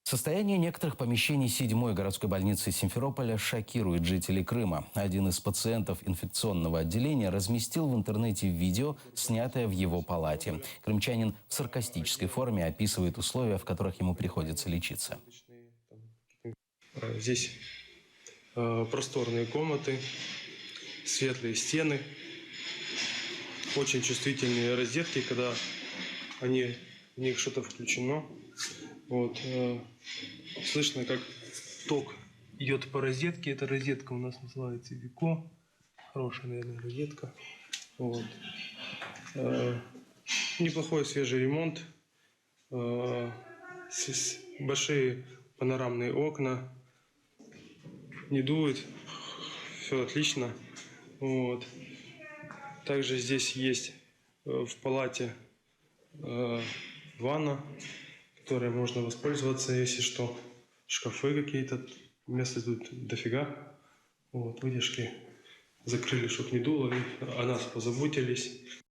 Состояние некоторых помещений 7-й городской больницы Симферополя шокирует жителей Крыма. Один из пациентов инфекционного отделения разместил в интернете видео, снятое в его палате. Крымчанин в саркастической форме описывает условия, в которых ему приходится лечиться. Здесь просторные комнаты, светлые стены, очень чувствительные розетки, когда в них что-то включено. Вот, слышно, как ток идет по розетке. Эта розетка у нас называется Вико. Хорошая, наверное, розетка. Вот. Неплохой свежий ремонт. Большие панорамные окна. Не дует. Все отлично. Вот. Также здесь есть в палате ванна, которой можно воспользоваться, если что. Шкафы какие-то, места тут дофига. Вот, вытяжки закрыли, чтобы не дуло, о нас позаботились.